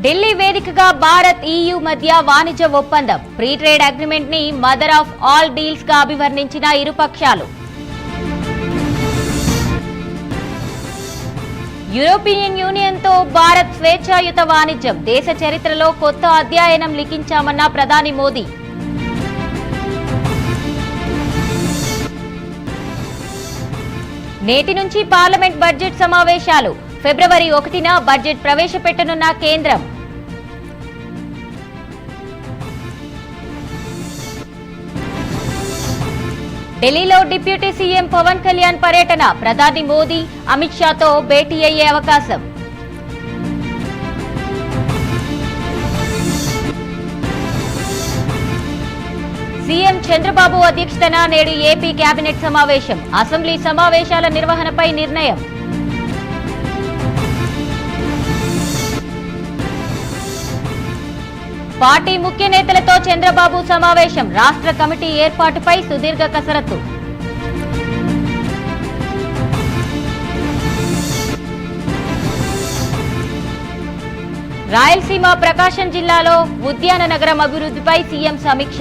ఢిల్లీ వేదికగా భారత్ EU మధ్య వాణిజ్య ఒప్పందం ఫ్రీ ట్రేడ్ అగ్రిమెంట్ ని మదర్ ఆఫ్ ఆల్ డీల్స్ గా అభివర్ణించిన ఇరు పక్షాలు. యూరోపియన్ యూనియన్ తో భారత్ స్వేచ్ఛాయుత వాణిజ్యం దేశ చరిత్రలో కొత్త అధ్యాయనం లిఖించామన్న ప్రధాని మోదీ. నేటి నుంచి పార్లమెంట్ బడ్జెట్ సమావేశాలు. ఫిబ్రవరి 1న బడ్జెట్ ప్రవేశపెట్టనున్న కేంద్రం. ఢిల్లీలో డిప్యూటీ సీఎం పవన్ కళ్యాణ్ పర్యటన. ప్రధాని మోదీ అమిత్ షాతో భేటీ అయ్యే అవకాశం. సీఎం చంద్రబాబు అధ్యక్షతన నేడు ఏపీ కేబినెట్ సమావేశం. అసెంబ్లీ సమావేశాల నిర్వహణపై నిర్ణయం. పార్టీ ముఖ్య నేతలతో చంద్రబాబు సమావేశం. రాష్ట్ర కమిటీ ఏర్పాటుపై సుదీర్ఘ కసరత్తు. రాయలసీమ ప్రకాశం జిల్లాలో ఉద్యాన నగరం అభివృద్ధిపై సీఎం సమీక్ష.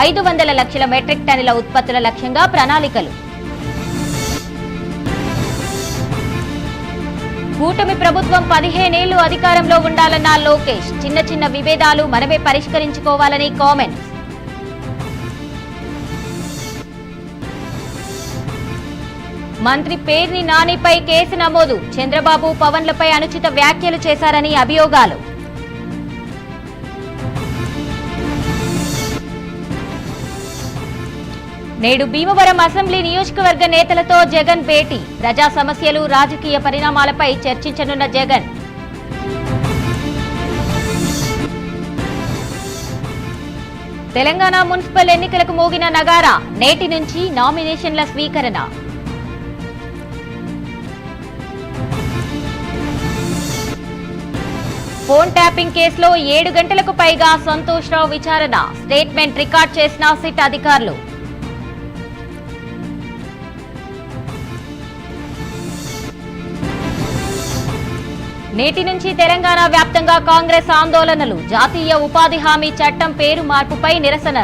500 లక్షల మెట్రిక్ టన్నుల ఉత్పత్తుల లక్ష్యంగా ప్రణాళికలు. కూటమి ప్రభుత్వం 15 ఏళ్లు అధికారంలో ఉండాలన్న లోకేష్. చిన్న చిన్న విభేదాలు మనమే పరిష్కరించుకోవాలని కామెంట్స్. మంత్రి పేర్ని నానిపై కేసు నమోదు. చంద్రబాబు పవన్లపై అనుచిత వ్యాఖ్యలు చేశారని అభియోగాలు. నేడు భీమవరం అసెంబ్లీ నియోజకవర్గ నేతలతో జగన్ భేటీ. ప్రజా సమస్యలు రాజకీయ పరిణామాలపై చర్చించనున్న జగన్. తెలంగాణ మున్సిపల్ ఎన్నికలకు మోగిన నగారా. నేటి నుంచి నామినేషన్ల స్వీకరణ. ఫోన్ ట్యాపింగ్ కేసులో 7 గంటలకు పైగా సంతోష్ రావు విచారణ. స్టేట్మెంట్ రికార్డ్ చేసిన సిట్ అధికారులు. నేటి నుంచి తెలంగాణ వ్యాప్తంగా కాంగ్రెస్ ఆందోళనలు. జాతీయ ఉపాధి హామీ చట్టం పేరు మార్పుపై నిరసన.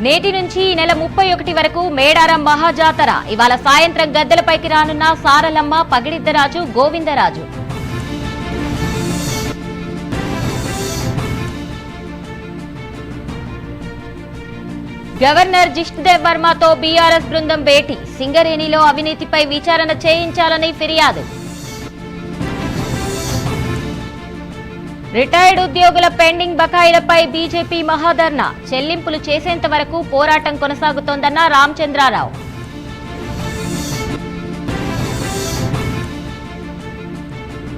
నేటి నుంచి ఈ నెల 31 వరకు మేడారం మహాజాతర. ఇవాళ సాయంత్రం గద్దెలపైకి రానున్న సారలమ్మ, పగిడిద్దరాజు, గోవిందరాజు. గవర్నర్ జిష్ణుదేవ్ వర్మతో బీఆర్ఎస్ బృందం భేటీ. సింగరేణిలో అవినీతిపై విచారణ చేయించాలని ఫిర్యాదు. రిటైర్డ్ ఉద్యోగుల పెండింగ్ బకాయిలపై బీజేపీ మహాధర్నా. చెల్లింపులు చేసేంత వరకు పోరాటం కొనసాగుతోందన్న రామచంద్రారావు.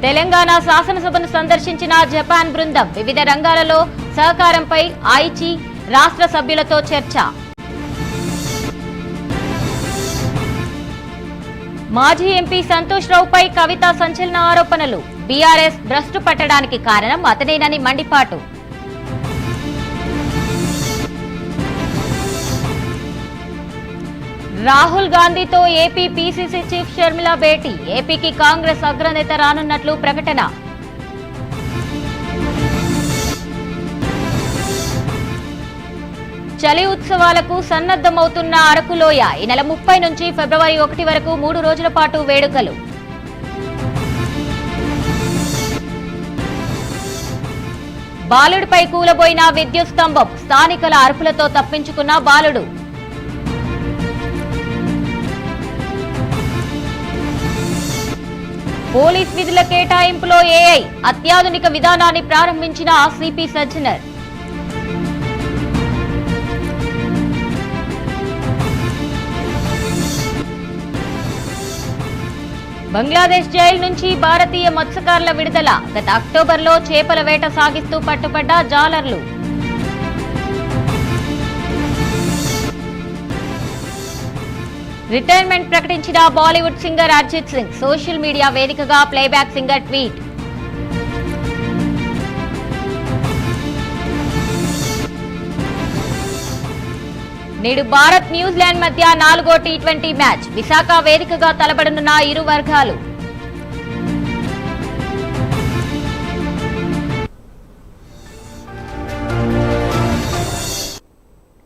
తెలంగాణ శాసనసభను సందర్శించిన జపాన్ బృందం. వివిధ రంగాలలో సహకారంపై ఆయిచి రాష్ట్ర సభ్యులతో చర్చ. మాజీ ఎంపీ సంతోష్ రావుపై కవిత సంచలన ఆరోపణలు. బీఆర్ఎస్ భ్రష్టు పట్టడానికి కారణం అతనేనని మండిపాటు. రాహుల్ గాంధీతో ఏపీ పీసీసీ చీఫ్ షర్మిల భేటీ. ఏపీకి కాంగ్రెస్ అగ్రనేత రానున్నట్లు ప్రకటన. చలి ఉత్సవాలకు సన్నద్దమవుతున్న అరకులోయ. ఈ నెల 30 నుంచి ఫిబ్రవరి 1 వరకు 3 రోజుల పాటు వేడుకలు. బాలుడిపై కూలబోయిన విద్యుత్ స్తంభం. స్థానికుల అరుపులతో తప్పించుకున్న బాలుడు. పోలీస్ విధుల కేటాయింపులో ఏఐ. అత్యాధునిక విధానాన్ని ప్రారంభించిన సిపి సజ్జనర్. బంగ్లాదేశ్ జైలు నుంచి భారతీయ మత్స్యకారుల విడుదల. గత అక్టోబర్లో చేపల వేట సాగిస్తూ పట్టుబడ్డ జాలర్లు. రిటైర్మెంట్ ప్రకటించిన Bollywood singer Arijit Singh. Social media వేదికగా ప్లేబ్యాక్ సింగర్ ట్వీట్. నేడు భారత్ న్యూజిలాండ్ మధ్య 4వ టీ20 మ్యాచ్ విశాఖ వేదికగా తలపడనున్న ఇరు వర్గాలు.